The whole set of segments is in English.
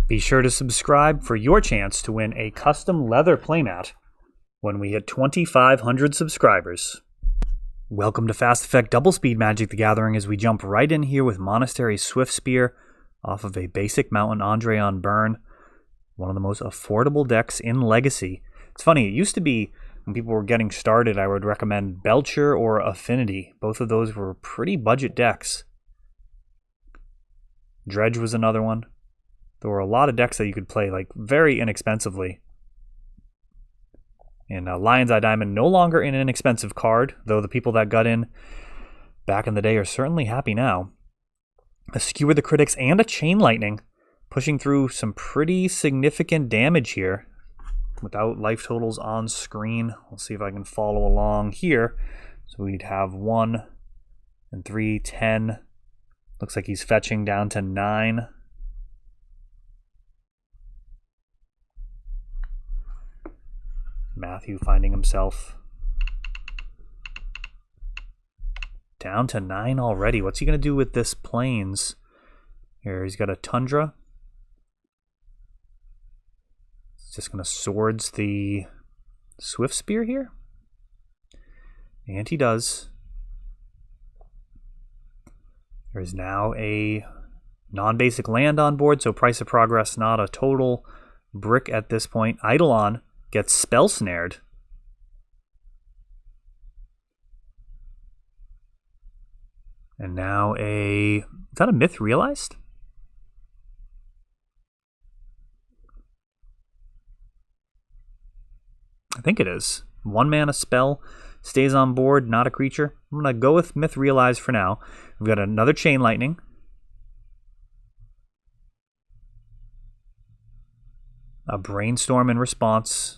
Be sure to subscribe for your chance to win a custom leather playmat when we hit 2,500 subscribers. Welcome to Fast Effect Double Speed Magic the Gathering as we jump right in here with Monastery Swiftspear off of a basic Mountain Andre on Burn. One of the most affordable decks in Legacy. It's funny, it used to be when people were getting started, I would recommend Belcher or Affinity. Both of those were pretty budget decks. Dredge was another one. There were a lot of decks that you could play like very inexpensively. And Lion's Eye Diamond no longer an inexpensive card, though the people that got in back in the day are certainly happy now. A Skewer the Critics and a Chain Lightning, pushing through some pretty significant damage here without life totals on screen. We'll see if I can follow along here. So we'd have 1 and 3, 10. Looks like he's fetching down to 9. Matthew finding himself down to 9 already. What's he going to do with this Plains? Here, he's got a Tundra. He's just going to Swords the Swiftspear here. And he does. There's now a non-basic land on board, so Price of Progress not a total brick at this point. Eidolon gets Spell Snared. And now is that a Myth Realized? I think it is. 1 mana spell, stays on board, not a creature. I'm going to go with Myth Realized for now. We've got another Chain Lightning. A Brainstorm in response.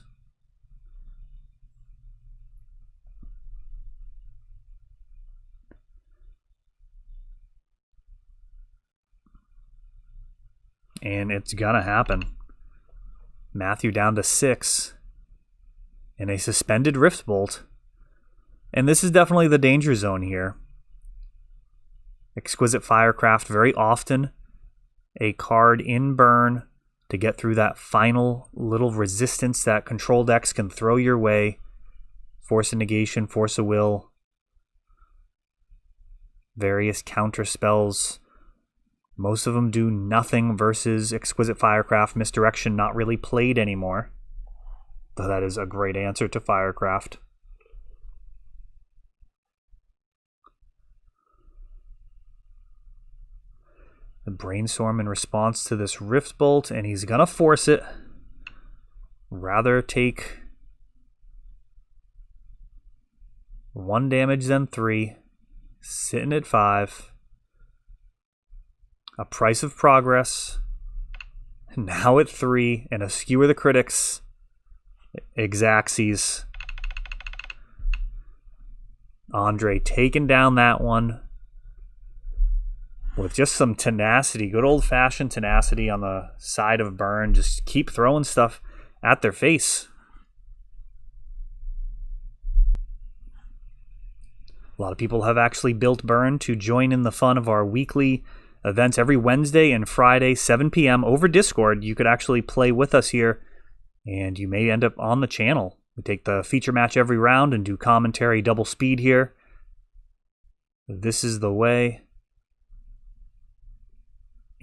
And it's gonna happen. Matthew down to 6. And a suspended Rift Bolt. And this is definitely the danger zone here. Exquisite Firecraft, very often a card in burn to get through that final little resistance that control decks can throw your way. Force of Negation, Force of Will. Various counter spells. Most of them do nothing versus Exquisite Firecraft. Misdirection not really played anymore. Though that is a great answer to Firecraft. The Brainstorm in response to this Rift Bolt, and he's gonna force it. Rather take 1 damage than 3. Sitting at 5. A Price of Progress. Now at 3, and a Skewer the Critics. Exaxes. Andre taking down that one with just some tenacity, good old-fashioned tenacity on the side of burn. Just keep throwing stuff at their face. A lot of people have actually built burn to join in the fun of our weekly events every Wednesday and Friday, 7 p.m. over Discord. You could actually play with us here, and you may end up on the channel. We take the feature match every round and do commentary double speed here. This is the way.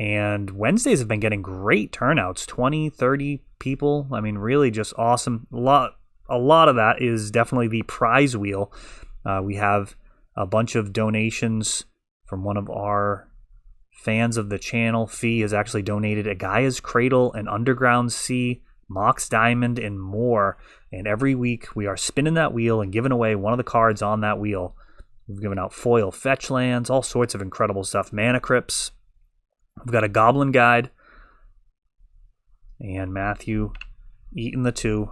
And Wednesdays have been getting great turnouts, 20, 30 people. I mean, really just awesome. A lot of that is definitely the prize wheel. We have a bunch of donations from one of our fans of the channel. Fee has actually donated a Gaia's Cradle, an Underground Sea, Mox Diamond, and more. And every week we are spinning that wheel and giving away one of the cards on that wheel. We've given out foil fetch lands, all sorts of incredible stuff. Mana Crypts. We've got a Goblin Guide. And Matthew eating the 2.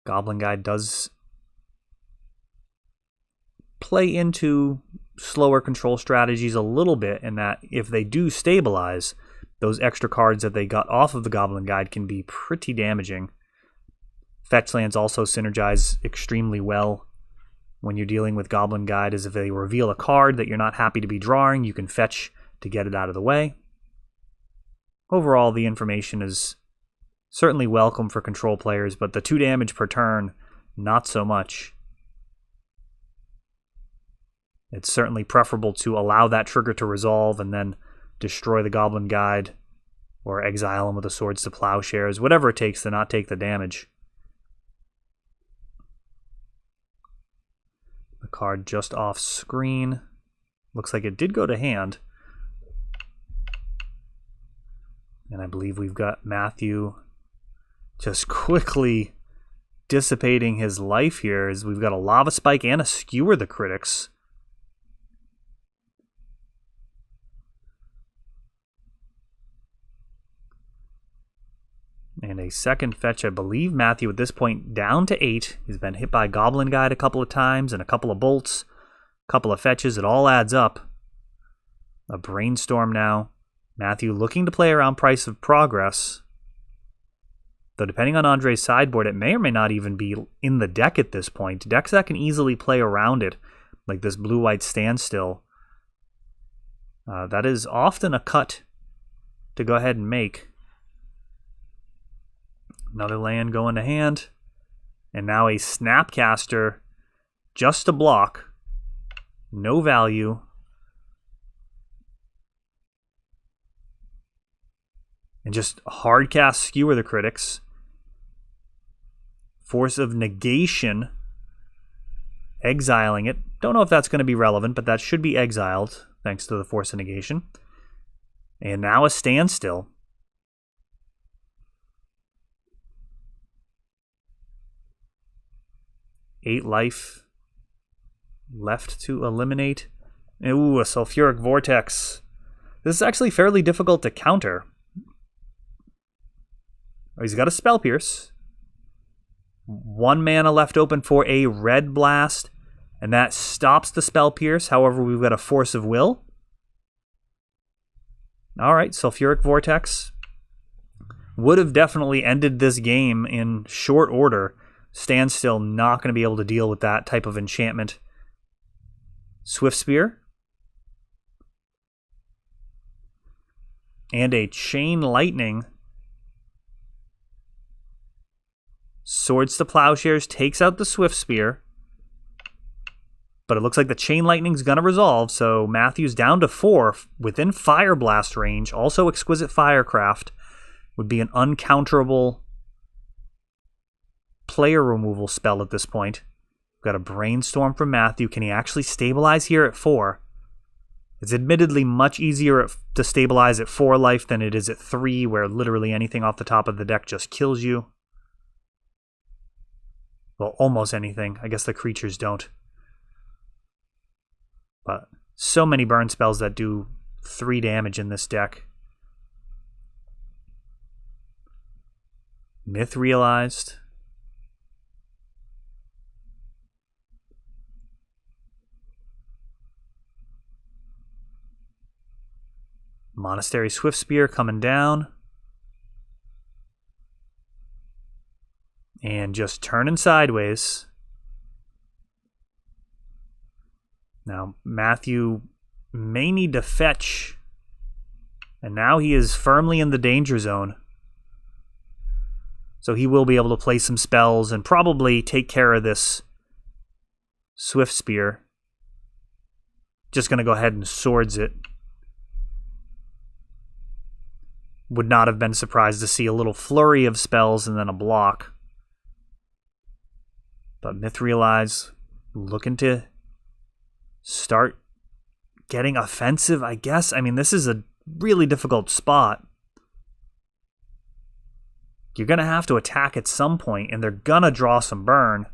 Goblin Guide does play into slower control strategies a little bit, in that if they do stabilize, those extra cards that they got off of the Goblin Guide can be pretty damaging. Fetch lands also synergize extremely well when you're dealing with Goblin Guide, as if they reveal a card that you're not happy to be drawing, you can fetch to get it out of the way. Overall, the information is certainly welcome for control players, but the 2 damage per turn, not so much. It's certainly preferable to allow that trigger to resolve and then destroy the Goblin Guide or exile him with the Swords to Plowshares, whatever it takes to not take the damage. The card just off screen. Looks like it did go to hand. And I believe we've got Matthew just quickly dissipating his life here, as we've got a Lava Spike and a Skewer the Critics. And a second fetch, I believe Matthew at this point down to 8. He's been hit by Goblin Guide a couple of times and a couple of bolts, a couple of fetches. It all adds up. A Brainstorm now. Matthew looking to play around Price of Progress. Though depending on Andre's sideboard, it may or may not even be in the deck at this point. Decks that can easily play around it, like this blue-white Standstill. That is often a cut to go ahead and make. Another land going to hand. And now a Snapcaster just to block. No value. And just hard cast Skewer the Critics. Force of Negation. Exiling it. Don't know if that's going to be relevant, but that should be exiled thanks to the Force of Negation. And now a Standstill. 8 life left to eliminate. Ooh, a Sulfuric Vortex. This is actually fairly difficult to counter. Oh, he's got a Spell Pierce. 1 mana left open for a Red Blast, and that stops the Spell Pierce. However, we've got a Force of Will. Alright, Sulfuric Vortex. Would have definitely ended this game in short order. Standstill not going to be able to deal with that type of enchantment. Swift Spear. And a Chain Lightning. Swords to Plowshares takes out the Swift Spear. But it looks like the Chain Lightning's going to resolve, so Matthew's down to 4 within Fire Blast range. Also Exquisite Firecraft would be an uncounterable player removal spell at this point. We've got a Brainstorm from Matthew. Can he actually stabilize here at 4? It's admittedly much easier to stabilize at 4 life than it is at 3, where literally anything off the top of the deck just kills you. Well, almost anything. I guess the creatures don't. But so many burn spells that do 3 damage in this deck. Myth Realized. Monastery Swift Spear coming down. And just turning sideways. Now, Matthew may need to fetch. And now he is firmly in the danger zone. So he will be able to play some spells and probably take care of this Swift Spear. Just going to go ahead and Swords it. Would not have been surprised to see a little flurry of spells and then a block. But Myth Realize, looking to start getting offensive, I guess. I mean, this is a really difficult spot. You're going to have to attack at some point, and they're going to draw some burn.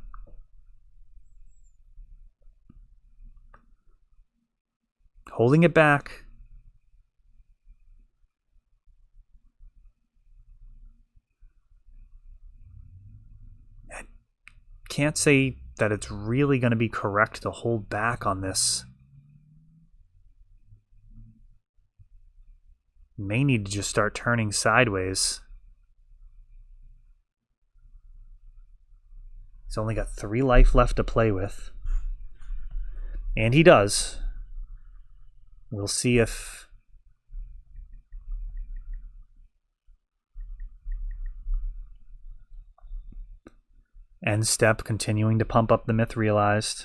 Holding it back. Can't say that it's really going to be correct to hold back on this. May need to just start turning sideways. He's only got 3 life left to play with. And he does. We'll see if End step, continuing to pump up the myth realized.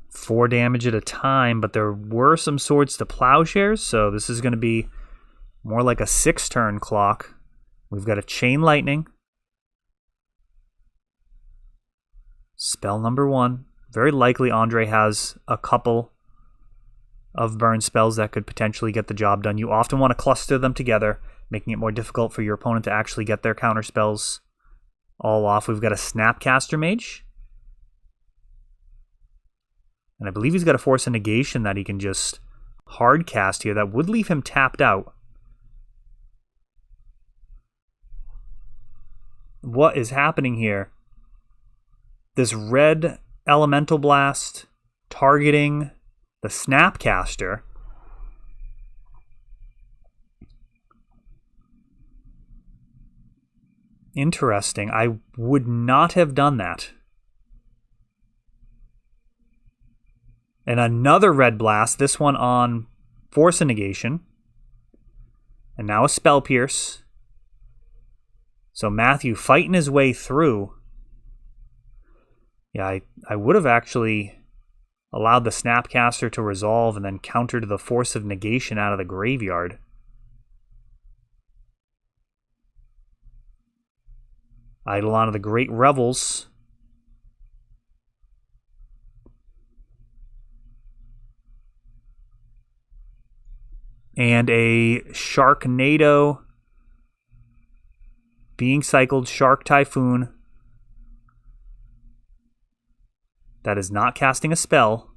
Four damage at a time, but there were some swords to plowshares, so this is going to be more like a 6-turn clock. We've got a chain lightning. Spell number 1. Very likely Andre has a couple of burn spells that could potentially get the job done. You often want to cluster them together, making it more difficult for your opponent to actually get their counter spells all off. We've got a Snapcaster Mage. And I believe he's got a Force of Negation that he can just hard cast here. That would leave him tapped out. What is happening here? This red Elemental Blast targeting the Snapcaster. Interesting. I would not have done that. And another red blast, this one on Force of Negation. And now a Spell Pierce. So Matthew fighting his way through. Yeah, I would have actually allowed the Snapcaster to resolve and then countered the Force of Negation out of the graveyard. Eidolon of the Great Revels. And a Sharknado being cycled Shark Typhoon. That is not casting a spell.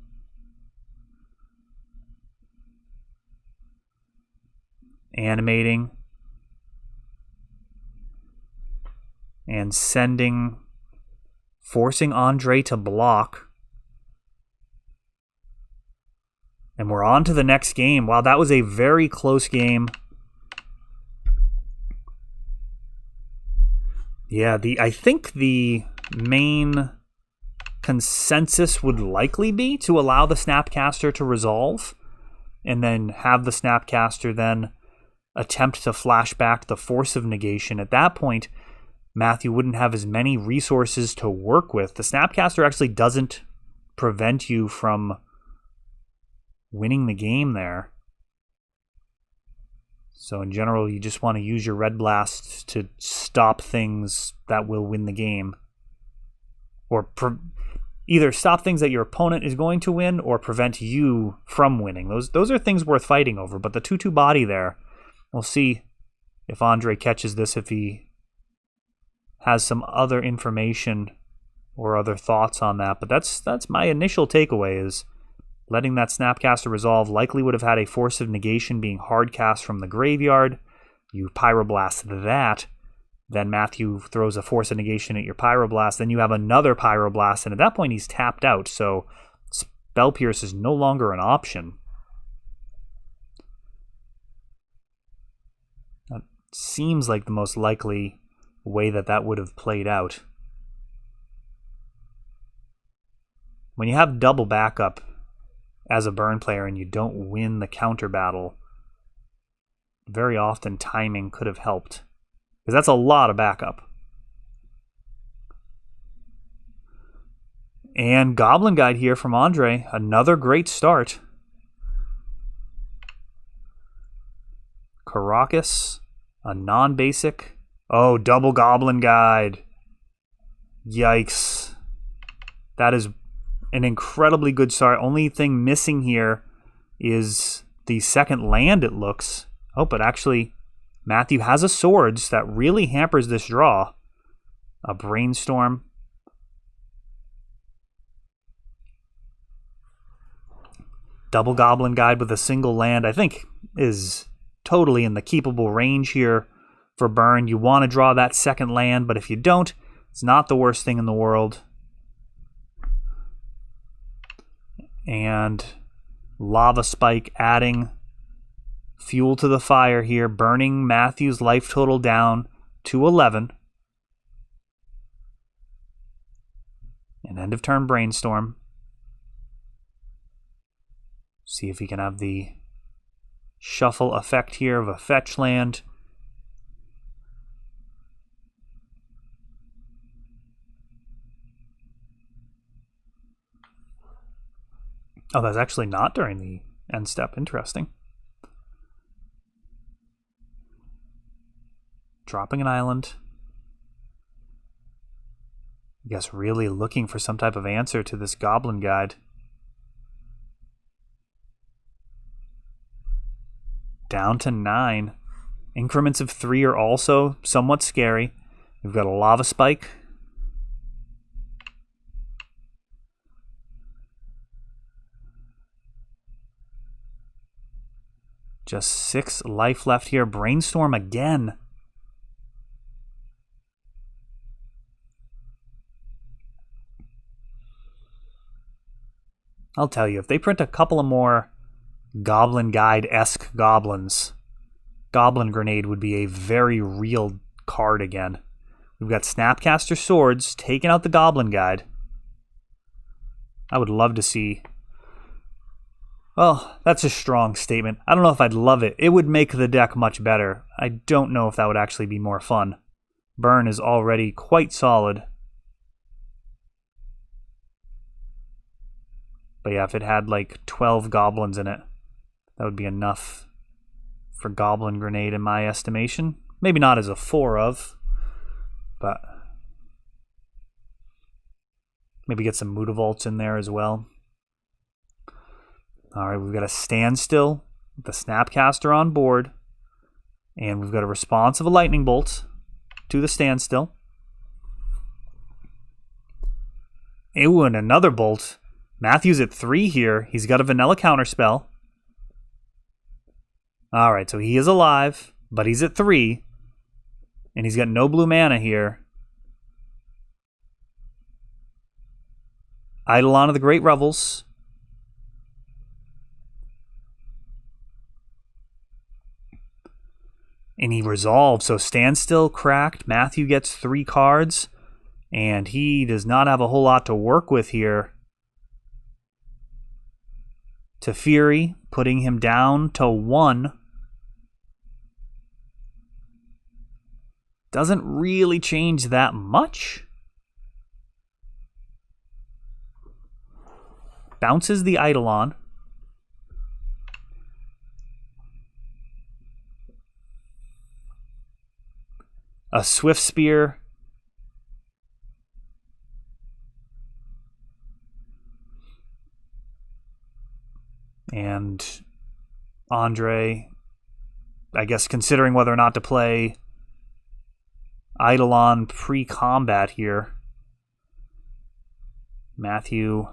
Animating. And sending, forcing Andre to block. And we're on to the next game. Wow, that was a very close game. Yeah, I think the main consensus would likely be to allow the Snapcaster to resolve and then have the Snapcaster then attempt to flash back the Force of Negation. At that point, Matthew wouldn't have as many resources to work with. The Snapcaster actually doesn't prevent you from winning the game there. So in general, you just want to use your Red Blast to stop things that will win the game. Or either stop things that your opponent is going to win or prevent you from winning. Those are things worth fighting over. But the 2/2 body there, we'll see if Andre catches this, if he has some other information or other thoughts on that. But that's my initial takeaway, is letting that Snapcaster resolve. Likely would have had a Force of Negation being hard cast from the graveyard. You Pyroblast that. Then Matthew throws a Force of Negation at your Pyroblast. Then you have another Pyroblast. And at that point, he's tapped out. So Spell Pierce is no longer an option. That seems like the most likely way that would have played out. When you have double backup as a burn player and you don't win the counter battle, very often timing could have helped, because that's a lot of backup. And Goblin Guide here from Andre, another great start. Caracas, a non-basic. Oh, double Goblin Guide. Yikes. That is an incredibly good start. Only thing missing here is the second land, it looks. Oh, but actually, Matthew has a Swords that really hampers this draw. A Brainstorm. Double Goblin Guide with a single land, I think, is totally in the keepable range here for burn. You want to draw that second land, but if you don't, it's not the worst thing in the world. And Lava Spike adding fuel to the fire here, burning Matthew's life total down to 11. And end of turn Brainstorm. See if he can have the shuffle effect here of a fetch land. Oh, that's actually not during the end step. Interesting. Dropping an island. I guess really looking for some type of answer to this Goblin Guide. Down to 9. Increments of 3 are also somewhat scary. We've got a Lava Spike. Just 6 life left here. Brainstorm again. I'll tell you, if they print a couple of more Goblin Guide-esque goblins, Goblin Grenade would be a very real card again. We've got Snapcaster Swords taking out the Goblin Guide. I would love to see... Well, that's a strong statement. I don't know if I'd love it. It would make the deck much better. I don't know if that would actually be more fun. Burn is already quite solid. But yeah, if it had like 12 goblins in it, that would be enough for Goblin Grenade in my estimation. Maybe not as a 4 of, but maybe get some Mutavaults in there as well. Alright, we've got a Standstill with the Snapcaster on board. And we've got a response of a Lightning Bolt to the Standstill. Ew, and another Bolt. Matthew's at 3 here. He's got a Vanilla Counterspell. Alright, so he is alive, but he's at 3. And he's got no blue mana here. Eidolon of the Great Revels. And he resolved, so Standstill cracked. Matthew gets 3 cards. And he does not have a whole lot to work with here. Teferi, putting him down to 1. Doesn't really change that much. Bounces the Eidolon. A Swift Spear. And Andre, I guess considering whether or not to play Eidolon pre-combat here. Matthew,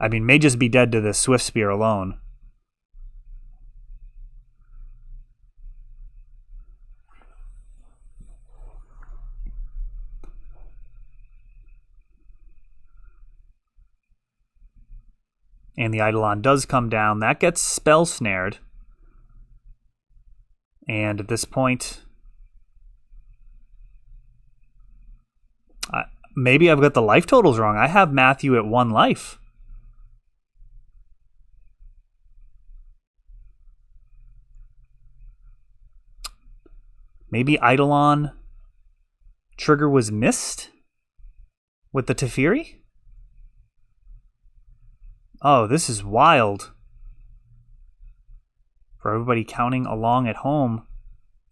I mean, may just be dead to the Swift Spear alone. And the Eidolon does come down. That gets spell snared. And at this point, maybe I've got the life totals wrong. I have Matthew at 1 life. Maybe Eidolon trigger was missed with the Teferi? Oh, this is wild. For everybody counting along at home,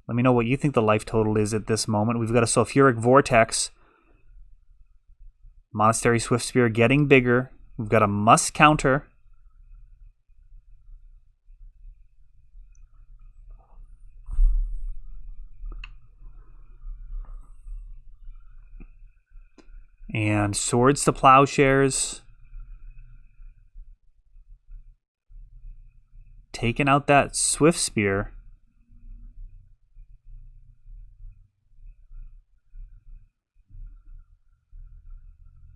let me know what you think the life total is at this moment. We've got a Sulfuric Vortex. Monastery Swift Spear getting bigger. We've got a must counter. And Swords to Plowshares. Taking out that Swift Spear.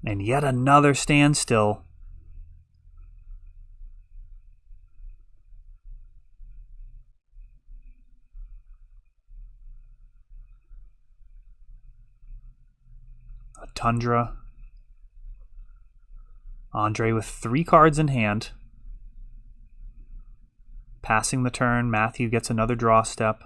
And yet another Standstill. A Tundra. Andre with 3 cards in hand. Passing the turn, Matthew gets another draw step.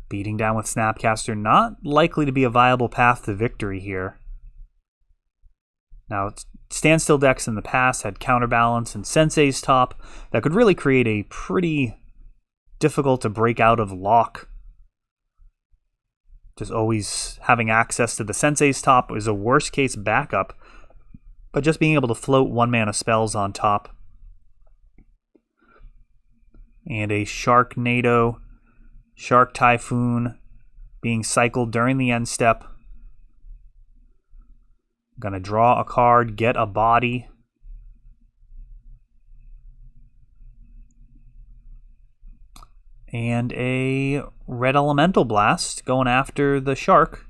Beating down with Snapcaster, not likely to be a viable path to victory here. Now, standstill decks in the past had Counterbalance and Sensei's Top that could really create a pretty difficult to break out of lock. Just always having access to the Sensei's Top is a worst case backup, but just being able to float 1-mana spells on top. And a Sharknado, Shark Typhoon being cycled during the end step. I'm going to draw a card, get a body. And a Red Elemental Blast going after the Shark.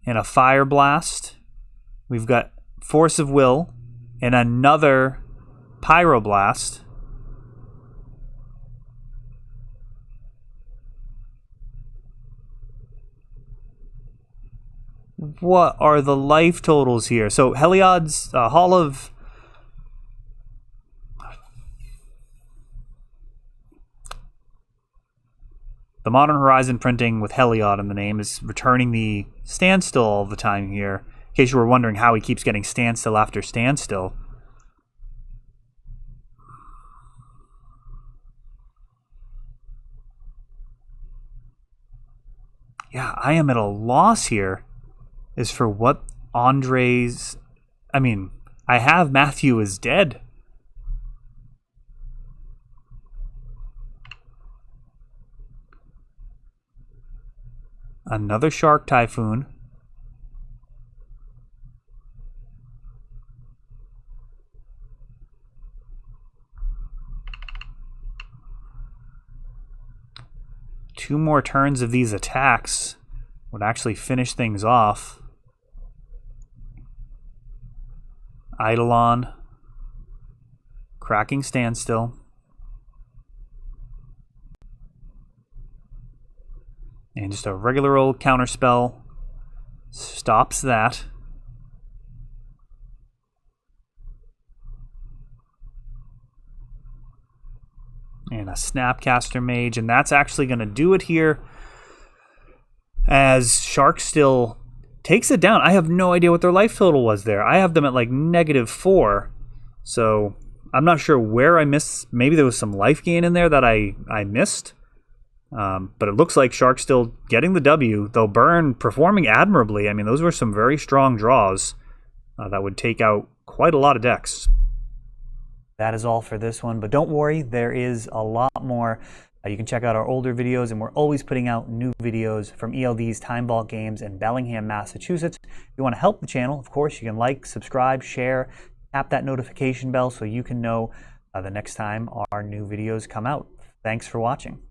And a Fire Blast. We've got Force of Will and another Pyroblast. What are the life totals here? So Heliod's Hall of... The Modern Horizon printing with Heliod in the name is returning the Standstill all the time here. In case you were wondering how he keeps getting Standstill after Standstill. Yeah, I am at a loss here. Is for what Andre's... I mean, I have Matthew is dead. Another Shark Typhoon. Two more turns of these attacks would actually finish things off. Eidolon, cracking Standstill, and just a regular old counterspell stops that. And a Snapcaster Mage, and that's actually going to do it here as Sharkstill takes it down. I have no idea what their life total was there. I have them at like -4. So I'm not sure where I missed. Maybe there was some life gain in there that I missed. But it looks like Sharkstill getting the W, though Burn performing admirably. I mean, those were some very strong draws that would take out quite a lot of decks. That is all for this one, but don't worry, there is a lot more. You can check out our older videos, and we're always putting out new videos from ELD's Time Vault Games in Bellingham, Massachusetts. If you want to help the channel, of course, you can like, subscribe, share, tap that notification bell so you can know the next time our new videos come out. Thanks for watching.